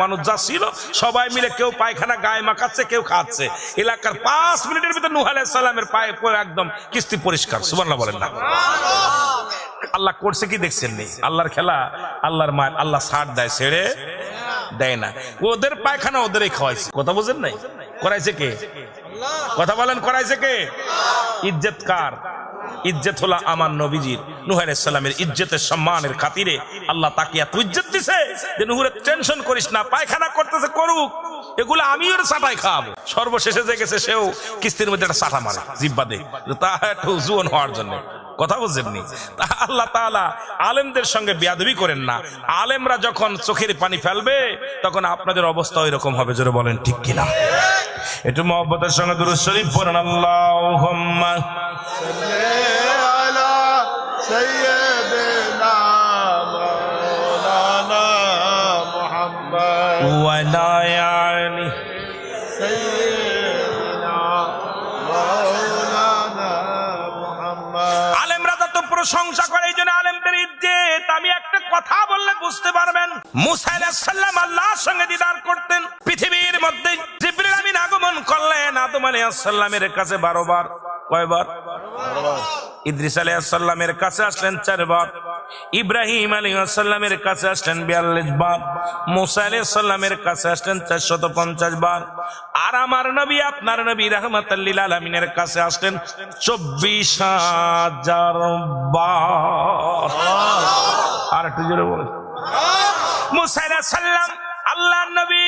মানুষ যাচ্ছিল, সবাই মিলে কেউ পায়খানা গায়ে মাখাচ্ছে, কেউ খাচ্ছে। এলাকার 5 মিনিটের ভিতরে নূহ আলাইহিস সালামের পায়ে পড়ে একদম কিস্তি পরিষ্কার। সুবহানাল্লাহ বলেন না? আল্লাহ করছে কি দেখছেন? নেই আল্লাহর খেলা, আল্লাহর মাল, আল্লাহ ছাড় দেয়, ছেড়ে দেয় না। ওদের পায়খানা ওদেরই খাওয়াইছে। কথা বুঝেন নাই? করাইছে কে? কথা বলেন, করাইছে কে? ইজ্জত কার? ইজ্জত হলো আমার নবীজির। নূহ আলাইহিস সালামের ইজ্জতের সম্মানের খাতিরে আল্লাহ তাকে এত ইজ্জত দিছে যে নূহ টেনশন করিস না, পায়খানা করতেছে করুক, এগুলো আমি ওর চাটাই খাওয়াবো। সর্বশেষে যে গেছে সেও কিস্তির মধ্যে একটা চাটা মারে জিব্বা দিয়ে, তা একটু জুয়ান হওয়ার জন্য। কথা বুঝেননি? আল্লাহ তাআলা আলেমদের সঙ্গে বেয়াদবি করেন না। আলেমরা যখন চোখের পানি ফেলবে তখন আপনাদের অবস্থা ওই রকম হবে। জোরে বলেন ঠিক কিনা? একটু মহব্বতের সঙ্গে দুরূদ শরীফ পড়েন। আল্লাহুম্মা সাল্লি আলা সাইয়্যিদিনা মাওলানা মুহাম্মদ ওয়া আলা আলি সাইয়্যিদিনা মাওলানা মুহাম্মদ। আলেমরা তো প্রশংসা করে, এই জন্য আলেমদের ইজ্জত। আমি একটা কথা বললে বুঝতে পারবেন। মুসা আলাইহিস সালাম আল্লাহর সঙ্গে দিদার করতেন। পৃথিবীর মধ্যে জিবরিল আমিন আগমন করলেন আদম আলাইহিস সালামের কাছে 12 বার। কয়বার? 12 বার। ইদ্রিস আলাইহিস সালামের কাছে আসলেন 4 বার। ইব্রাহিম আলাইহিস সালামের কাছে আসলেন 42 বার। মুসা আলাইহিস সালামের কাছে আসলেন 450 বার। আর আমার নবী, আপনার নবী রাহমাতাল লিল আলামিনের কাছে আসলেন 24,000 বার। আর একটু জোরে বলেন। মুসা আলাইহিস সালাম আল্লাহর নবী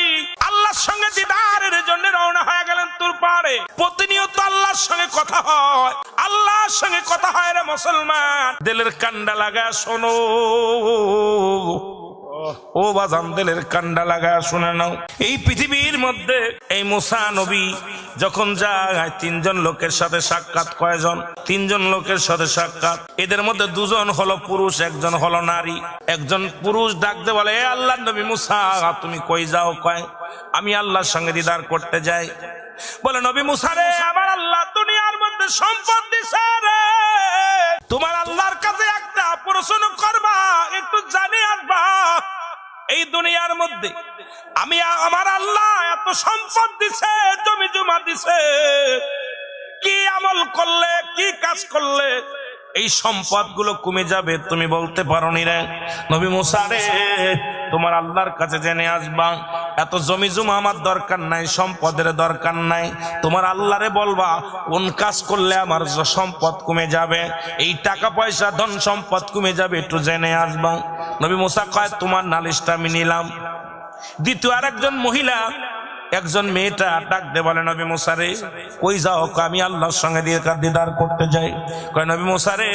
আল্লাহর সঙ্গে দিদারের জন্য রওনা হয়ে গেলেন তুর পাহাড়ে। প্রতিনিয়ত আল্লাহর সঙ্গে কথা হয়, আল্লাহর সঙ্গে কথা হয় রে মুসলমান। দিলের কান্ডা লাগা শোনো, ও বাজান, দিলের কান্ডা লাগা শুনে নাও। এই পৃথিবীর মধ্যে এই মুসা নবী যখন যায় 3 জন লোকের সাথে সাক্ষাৎ। কয়জন? 3 জন লোকের সাথে সাক্ষাৎ। এদের মধ্যে 2 জন হলো পুরুষ, 1 জন হলো নারী। একজন পুরুষ ডাকতে বলে, এ আল্লাহর নবী মুসা, তুমি কই যাও? কয়, আমি আল্লাহর সঙ্গে দিদার করতে যাই। বলে, নবী মুসা রে, আমার আল্লাহ দুনিয়ার মধ্যে সম্পদ দিছে রে, তোমার আল্লাহর কাছে একটা প্রশ্ন করবা, একটু জানি আসবা। এই দুনিয়ার মধ্যে আমি আমার আল্লাহ এত সম্পদ দিছে, জমি জমা দিছে, কি আমল করলে, কি কাজ করলে এই সম্পদ গুলো কমে যাবে তুমি বলতে পারো নি রে? নবী মুসা রে, তোমার আল্লাহর কাছে জেনে আসবা, এত জমি জমা আমার দরকার নাই, সম্পদের দরকার নাই। তোমার আল্লাহরে বলবা কোন কাজ করলে আমার সম্পদ কমে যাবে, এই টাকা পয়সা ধন সম্পদ কমে যাবে, একটু জেনে আসবা। নবী মুসা কয়, তোমার নালিশটা আমি নিলাম। দ্বিতীয় আরেকজন মহিলা, একজন মেয়েটা ডাক দে বলে, নবী মুসা রে, কই যাও? আমি আল্লাহর সঙ্গে দিদার করতে যাই। কয়, নবী মুসা রে,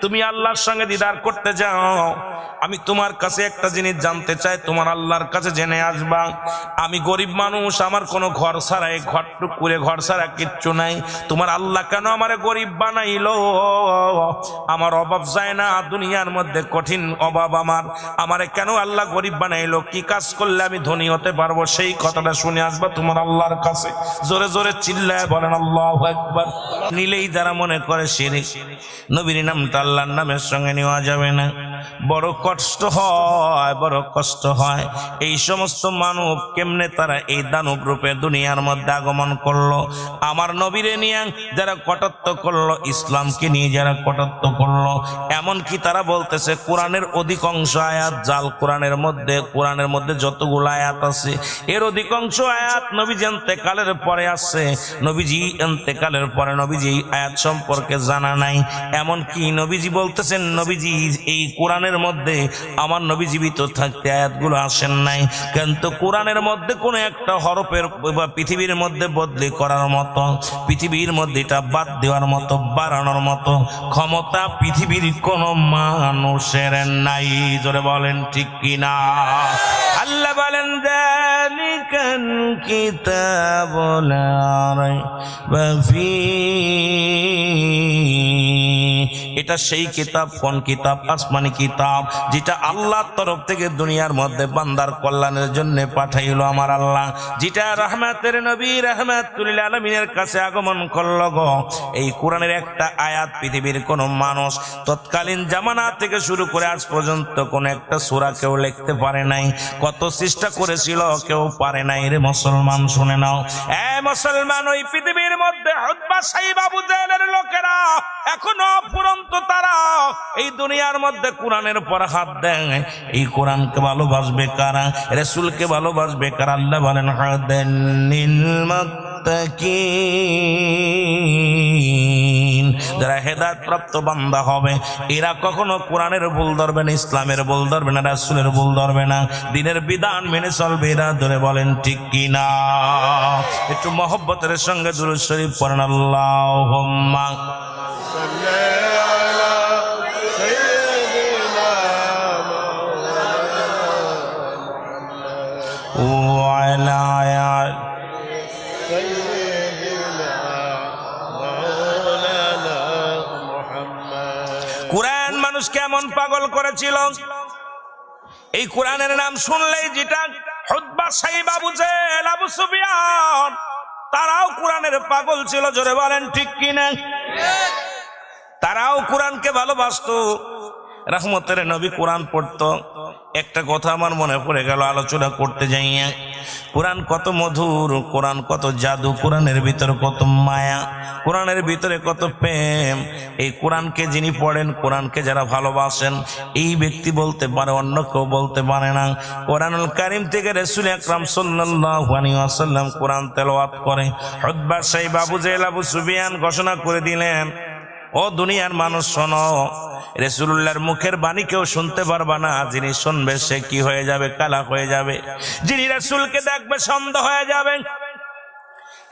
তুমি আল্লাহর সঙ্গে দিদার করতে যাও, আমি তোমার কাছে একটা জিনিস জানতে চাই, তোমার আল্লাহর কাছে জেনে আসবা। আমি গরিব মানুষ, আমার কোনো ঘর ছাড়া, এই ঘরটুক করে ঘর ছাড়া কিচ্ছু নাই। তোমার আল্লাহ কেন আমারে গরিব বানাইলো? আমার অভাব যায় না, দুনিয়ার মধ্যে কঠিন অভাব আমার, আমারে কেন আল্লাহ গরিব বানাইলো? কি কাজ করলে আমি ধনী হতে পারবো? সেই কথাটা শুনে আসবা তোমার আল্লাহর কাছে। জোরে জোরে চিল্লায় বলেন আল্লাহু আকবার। নিলেই যারা মনে করে শিরক, নবীর নামটা আল্লাহর নামের সঙ্গে নেওয়া যাবে না। বড় কষ্ট হয়, বড় কষ্ট হয়। এই সমস্ত মানব কেমনে তারা এই দানব রূপে দুনিয়ার মধ্যে আগমন করলো? আমার নবীরে নিয়ে যারা কটাক্ষ করলো, ইসলামকে নিয়ে যারা কটাক্ষ করলো, এমনকি তারা বলতেছে কোরআনের অধিকাংশ আয়াত জাল। কোরআনের মধ্যে যতগুলো আয়াত আছে এর অধিকাংশ আয়াত নবীজি ইন্তেকালের পরে আসছে। নবীজি ইন্তেকালের পরে নবীজি আয়াত সম্পর্কে জানা নাই। এমনকি নবীজি বলতেছেন, নবীজি এই কোরআনের মধ্যে আমার নবী জীবিত থাকতে আয়াতগুলো আসেন নাই, কিন্তু কোরআনের মধ্যে কোন একটা হরফের পৃথিবীর মধ্যে বদলি করার মতো, পৃথিবীর মধ্যে এটা বাদ দেওয়ার মতো, বাড়ানোর মতো ক্ষমতা পৃথিবীর কোন মানুষের নাই। জোরে বলেন ঠিক কিনা? আল্লাহ বলেন, যালিকাল কিতাবু লা রাইবা ফীহি, এটা সেই কিতাব। কোন কিতাব? আসমানি কিতাব, যেটা আল্লাহর তরফ থেকে দুনিয়ার মধ্যে বান্দার কল্যাণের জন্য পাঠাইলো আমার আল্লাহ, যেটা রহমতের নবী রাহমাতুল লিল আলামিনের কাছে আগমন করল গো। এই কোরআনের একটা আয়াত পৃথিবীর কোন মানুষ তৎকালীন জামানা থেকে শুরু করে আজ পর্যন্ত কোন একটা সূরা কেউ লিখতে পারে নাই। কত চেষ্টা করেছিল, কেউ পারে নাই রে মুসলমান। শুনে নাও এ মুসলমান, ওই পৃথিবীর মধ্যে উতবা সাইবা আবু জাহেলের লোকেরা এখনো অফুরন্ত, তারা এই দুনিয়ার মধ্যে কোরআনের পর হাত দেয়। এই কোরআনকে ভালোবাসবে কারা? রাসূলকে ভালোবাসবে কারা? আল্লাহ বলেন হাদানিল মুত্তাকিন, যারা হেদায়েত প্রাপ্ত বান্দা হবে এরা কখনো কোরআনের ভুল ধরবে না, ইসলামের ভুল ধরবে না, রাসূলের ভুল ধরবে না, দ্বীনের বিধান মেনে চলবে এরা। ধরে বলেন ঠিক কিনা? একটু মহব্বতের সঙ্গে দুরূদ শরীফ পড়েন। আল্লাহুম্মা কোরআন মানুষ কেমন পাগল করেছিল, এই কোরআনের নাম শুনলেই যেটা উতবা সাইবা আবু জাহেল আবু সুফিয়ান তারাও কোরআনের পাগল ছিল। জোরে বলেন ঠিক কিনা? তারাও কোরআনকে ভালোবাসতো। রহমতের নবী কোরআন পড়তো। একটা কথা আমার মনে পড়ে গেল আলোচনা করতে যাইয়া, কোরআন কত মধুর, কোরআন কত জাদু, কোরআনের ভিতরে কত মায়া, কোরআনের ভিতরে কত প্রেম। এই কোরআনকে যিনি পড়েন, কোরআনকে যারা ভালোবাসেন, এই ব্যক্তি বলতে পারে, অন্য কেউ বলতে পারে না। কোরআনুল কারীম থেকে রাসূল আকরাম সাল্লাল্লাহু আলাইহি ওয়াসাল্লাম কোরআন তেলাওয়াত করে। উতবা সাইবা আবু জাহেল আবু সুফিয়ান ঘোষণা করে দিলেন, ও দুনিয়ার মানুষ শোনো, রাসূলুল্লাহর মুখের বাণী কেউ শুনতে পারবা না। যিনি শুনবে সে কি হয়ে যাবে? কালা হয়ে যাবে। যিনি রাসূলকে দেখবে সন্দেহ হয়ে যাবে।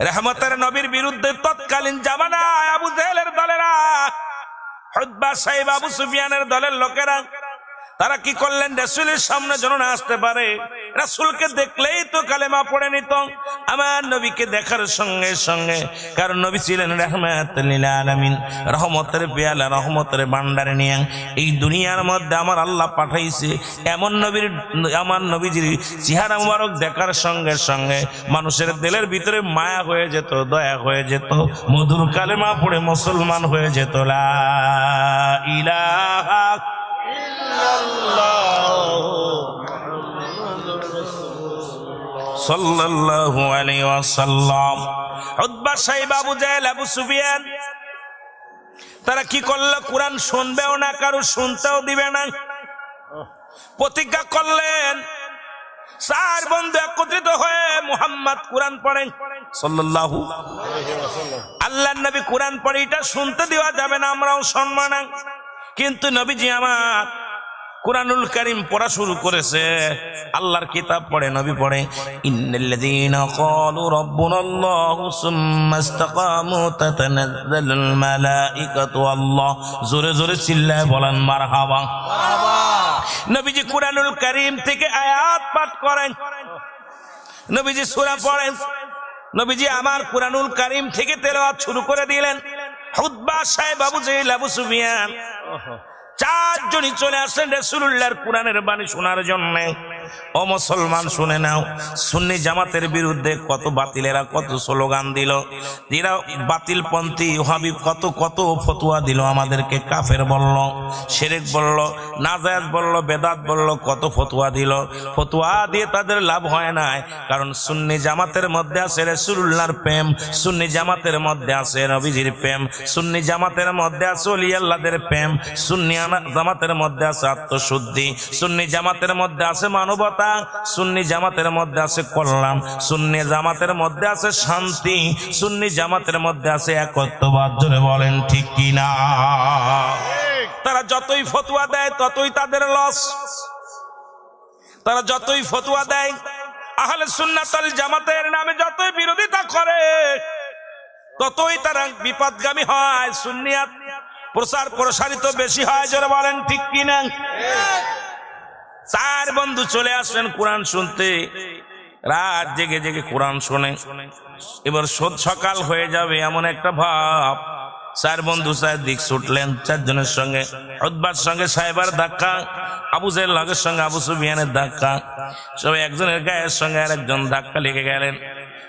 রহমতের নবীর বিরুদ্ধে তৎকালীন জামানায় আবু জাহেলের দলেরা, উতবা সাইবা আবু সুফিয়ানের দলের লোকেরা তারা কি করলেন? রাসূলের সামনে যেন না আসতে পারে, রাসূলকে দেখলেই তো কালেমা পড়ে নিত। আমার নবীকে দেখার সঙ্গে সঙ্গে, কারণ নবী ছিলেন রাহমাতুল লিল আলামিন, রহমতের পেয়ালা, রহমতের ভান্ডারে নিয়ে এই দুনিয়ার মধ্যে আমার আল্লাহ পাঠাইছে। এমন নবীর, আমার নবীজির চেহারা মুবারক দেখার সঙ্গে সঙ্গে মানুষের দিলের ভিতরে মায়া হয়ে যেত, দয়া হয়ে যেত, মধুর কালেমা পড়ে মুসলমান হয়ে যেত। লা ইলাহা সাল্লাল্লাহু আলাইহি ওয়াসাল্লাম। উতবা সাইবা আবু জাহেল আবু সুফিয়ান তারা কি করলো? কোরআন শুনবেও না, কারো শুনতেও দিবে না। প্রতিজ্ঞা করলেন, চার বন্ধু একত্রিত হয়ে মুহাম্মদ কোরআন পড়েন সাল্লাল্লাহু আলাইহি ওয়াসাল্লাম। আল্লাহর নবী কোরআন পড়ে, এটা শুনতে দেওয়া যাবে না, আমরাও শুনব না। কিন্তু নবীজি আমার কুরআনুল কারীম পড়া শুরু করেছে, আল্লাহর কিতাব পড়ে, নবী পড়ে, ইন্নাল্লাযীনা ক্বালু রাব্বুনাল্লাহু সুম্মা ইসতাকামু তাতানাজ্জালুল মালাইকাতু আল্লাহ। জোরে জোরে চিল্লায় বলেন মারহাবা। নবীজি কুরআনুল কারীম থেকে আয়াত পাঠ করেন, নবীজি সূরা পড়েন, নবীজি আমার কুরআনুল কারীম থেকে তেলাওয়াত শুরু করে দিলেন। উতবা সাইবা আবু জাহেল আবু সুফিয়ান চারজনই চলে আসেন রাসূলুল্লাহর কোরআনের বাণী শোনার জন্য। ও মুসলমান শুনে নাও, সুন্নি জামাতের বিরুদ্ধে কত বাতিলেরা কত স্লোগান দিল, এরা বাতিলপন্থী ওহাবি কত কত ফতোয়া দিল, আমাদেরকে কাফের বলল, শিরক বলল, নাজায়েজ বলল, বেদাত বলল, কত ফতোয়া দিল। ফতোয়া দিয়ে তাদের লাভ হয় না, কারণ সুন্নি জামাতের মধ্যে আছে রাসূলুল্লাহর প্রেম, সুন্নি জামাতের মধ্যে আছে নবীজির প্রেম, সুন্নি জামাতের মধ্যে আছে ওলি আল্লাহদের প্রেম, সুন্নি জামাতের মধ্যে আছে আত্মশুদ্ধি, সুন্নি জামাতের মধ্যে আছে মানবতা, সুন্নি জামাতের মধ্যে আছে কল্যাণ, সুন্নি জামাতের মধ্যে আছে শান্তি, সুন্নি জামাতের মধ্যে আছে একত্ববাদ। জোরে বলেন ঠিক কিনা? তারা যতই ফতোয়া দেয় ততই তাদের লস, তারা যতই ফতোয়া দেয়, আহলে সুন্নাত ওয়াল জামাতের নামে যতই বিরোধিতা করে ততই তারা বিপদগামী হয়, সুন্নিয়াত প্রচার প্রসারিত বেশি হয়। জোরে বলেন ঠিক কিনা? চার বন্ধু চলে আসলেন কোরআন শুনতে, রাত জেগে জেগে কোরআন শোনে। এবার সকাল হয়ে যাবে এমন একটা ভাব, চার বন্ধু চার দিক ছুটলেন, চারজনের সঙ্গে উতবার সঙ্গে সাহেবার ধাক্কা, আবু জেহেল লগের সঙ্গে আবু সুফিয়ানের ধাক্কা, সবাই একজনের গায়ের সঙ্গে আর একজন ধাক্কা লেগে গেলেন।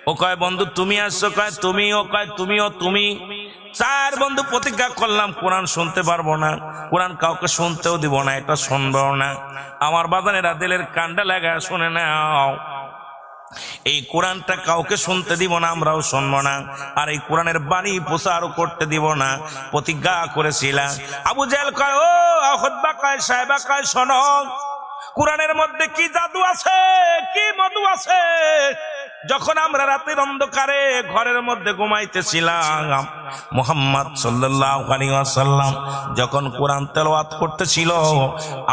ও কয় বন্ধু তুমি আসছো, কয় তুমি, ও কয় তুমিও তুমি। চার বন্ধু প্রতিজ্ঞা করলাম কোরআন শুনতে পারবো না, কোরআন কাউকে শুনতেও দিব না, এটা শুনবো না। আমার বাজানেরা দিলের কান্ডা লাগা শুনে নাও, এই কোরআনটা কাউকে শুনতে দিব না, আমরাও শুনবো না, আর এই কোরআনের বাণী প্রচারও করতে দিব না, প্রতিজ্ঞা করেছিলাম। আবু জেহেল কয় ও হুতবা কয় সাহেবা কয় শোনো, কোরআনের মধ্যে কি জাদু আছে, কি মধু আছে। যখন আমরা রাতের অন্ধকারে ঘরের মধ্যে ঘুমাইতেছিলাম, মুহাম্মদ সাল্লাল্লাহু আলাইহি ওয়াসাল্লাম যখন কোরআন তেলাওয়াত করতেছিল,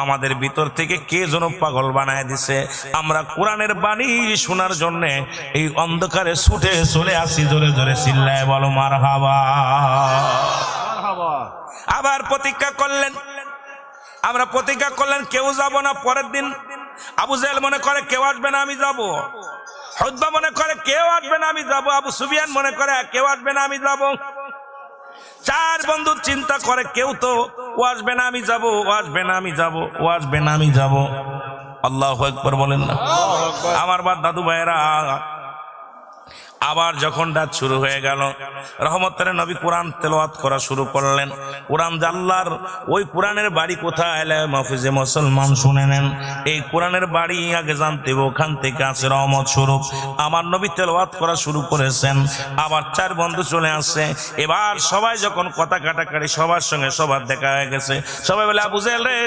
আমাদের ভিতর থেকে কে যেন পাগল বানায় দিছে। আমরা কোরআনের বাণী শোনার জন্য এই অন্ধকারে ছুটে চলে আসি। জোরে জোরে চিল্লায় বলো মারহাবা। আবার প্রতিজ্ঞা করলেন, আমরা প্রতিজ্ঞা করলেন কেউ যাব না। পরের দিন আবু জেহেল মনে করে কেউ আসবে না, আমি যাব। হুতবা মনে করে কেউ আসবে না, আমি যাব। আবু সুফিয়ান মনে করে কেউ আসবে না, আমি যাব। চার বন্ধু চিন্তা করে কেউ তো ও আসবে না, আমি যাব, ও আসবে না, আমি যাব, ও আসবে না, আমি যাব। আল্লাহু আকবার বলেন না। আমার দাদু ভাইয়েরা, আবার যখন রাত শুরু হয়ে গেল, রহমতের নবী কোরআন তেলাওয়াত করা শুরু করলেন। কোরআন আল্লাহর, ওই কোরআনের বাড়ি কোথায় মাহফিজে মুসলমান শুনে নেন। এই কোরআনের বাড়ি আগে জানতে হবে, ওখান থেকে আছে রহমত স্বরূপ। আমার নবী তেলাওয়াত করা শুরু করেছেন, আবার চার বন্ধু চলে আসছে। এবার সবাই যখন কথা কাটাকাটি, সবার সঙ্গে সবার দেখা হয়ে গেছে। সবাই বলে আবু জেহেল রে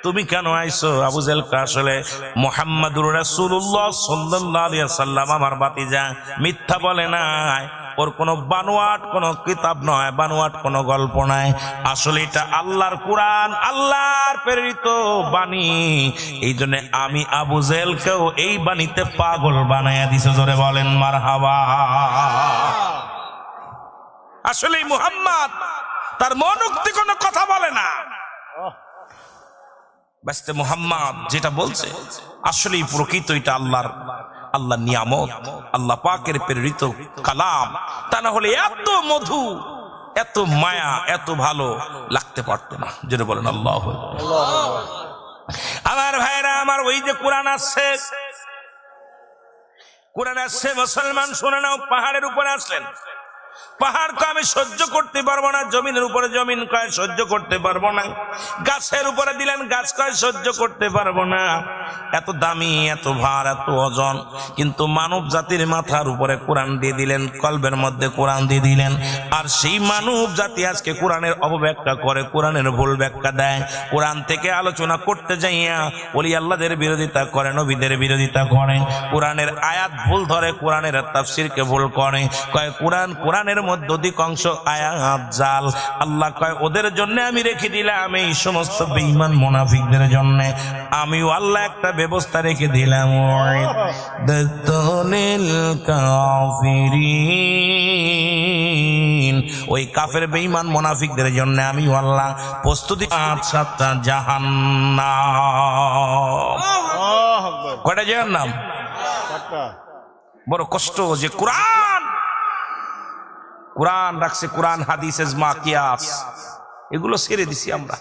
তুমি কেন আইছো? আবু জেহেল আসলে মুহাম্মাদুর রাসূলুল্লাহ সাল্লাল্লাহু আলাইহি ওয়াসাল্লাম আমার ভাতিজা, মিথ্যা বলে নাই। ওর কোনো বানোয়াট কোনো কিতাব নয়, বানোয়াট কোনো গল্প নাই। আসলে এটা আল্লাহর কোরআন, আল্লাহর প্রেরিত বাণী। এই জন্য আমি আবু জেহেলকেও এই বাণীতে পাগল বানাইয়া দিছে। জোরে বলেন মারহাবা। আসলে মুহাম্মদ তার মনোক্তি কোনো কথা বলে না, বাস্তে মুহাম্মদ যেটা বলছে আসলেই প্রকৃত, এটা আল্লাহর নিয়ামত, আল্লাহ পাকের প্রেরিত কালাম। তা না হলে এত মধু, এত মায়া, এত ভালো লাগতে পারতো না। যেটা বলেন আল্লাহু আকবার। আমার ভাইরা আমার, ওই যে কোরআন আসছে, কোরআন আসছে মুসলমান শুনে নাও। পাহাড়ের উপরে আসলেন, পাহাড় তো আমি সহ্য করতে পারবো না। জমিনের উপরে জমিন কয় সহ্য করতে পারবো না। গাছের উপরে দিলেন, গাছ কয় সহ্য করতে পারবো না। এত দামি, এত ভার, এত ওজন। কিন্তু মানব জাতির মাথার উপরে কোরআন দিয়ে দিলেন, কলবের মধ্যে কোরআন দিয়ে দিলেন। আর সেই মানব জাতি আজকে কোরআনের অপব্যাখ্যা করে, কোরআনের ভুল ব্যাখ্যা দেয়। কোরআন থেকে আলোচনা করতে যাইয়া ওলি আল্লাহদের বিরোধিতা করে, নবীদের বিরোধিতা করে, কোরআনের আয়াত ভুল ধরে, কোরআনের তাফসীরকে ভুল করে। কয় কোরআনের মধ্যে অধিকাংশ আয়াত জাল। আল্লাহ কয় ওদের জন্য আমি রেখে দিলাম, এই সমস্ত বেঈমান মুনাফিকদের জন্য আমিও আল্লাহ একটা ব্যবস্থা রেখে দিলাম। ওই কাফের বেঈমান মুনাফিকদের জন্য আমি আল্লাহ প্রস্তুতি 7টা জাহান্নাম। কয়টা জাহান্নাম? বড় কষ্ট যে কোরআন রাখছে, কোরআন হাদিস ইজমা কিয়াস এগুলো ছেড়ে দিছি আমরা।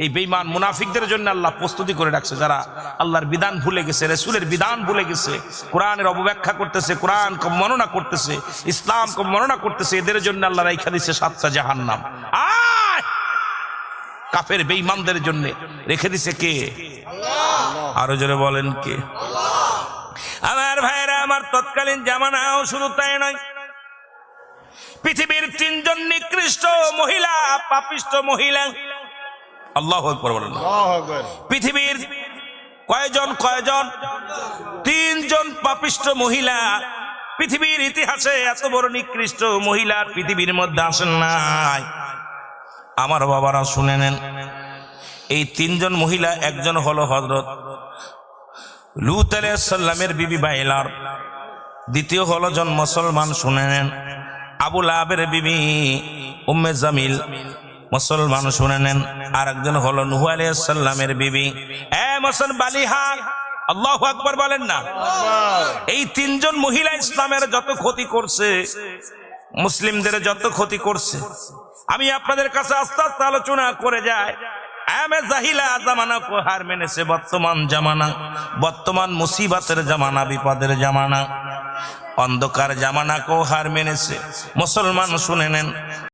এই বেঈমান মুনাফিকদের জন্য আল্লাহ প্রস্তুতি করে রাখছে, যারা আল্লাহর বিধান ভুলে গেছে, রাসূলের বিধান ভুলে গেছে, কোরআনের অবব্যাখ্যা করতেছে, কোরআন কম মননা করতেছে, ইসলাম কম মননা করতেছে, এদের জন্য আল্লাহ রাইখা দিয়েছে 7টা জাহান্নাম। কাফের বেঈমানদের জন্য রেখে দিছে কে? আল্লাহ। আরো জোরে বলেন কে? আল্লাহ। আমার ভাইরা আমার, তৎকালীন জামানাও শুধু তাই নয়, পৃথিবীর 3 জন নিকৃষ্ট মহিলা, পাপিষ্ট মহিলা, আল্লাহু আকবার বলেন। পৃথিবীর কয়জন? 3 জন পাপিষ্ট মহিলা। পৃথিবীর ইতিহাসে এত বড় নিকৃষ্ট মহিলার পৃথিবীর মধ্যে আসেন নাই। আমার বাবারা শুনে নেন, এই 3 জন মহিলা, একজন হলো হযরত লূত আলাইহিস সালামের বিবি বাইলার, দ্বিতীয় হলো জন মুসলমান শুনে নেন আবু লাহাবের বিবি উম্মে জামিল, মুসলমান শুনে নেন। আর একজন হলো নূহ আলাইহিস সালামের বিবি মুসলমান বালিহা। আল্লাহু আকবার বলেন না। এই 3 জন মহিলা ইসলামের যত ক্ষতি করছে, মুসলিমদের যত ক্ষতি করছে, আমি আপনাদের কাছে আস্তে আস্তে আলোচনা করে যাই। আয়ামে জাহিলা জামানা কো হার মেনেছে বর্তমান জামানা, বর্তমান মুসিবতের জামানা, বিপদের জামানা, অন্ধকার জামানা কো হার মেনেছে। মুসলমান শুনে নেন,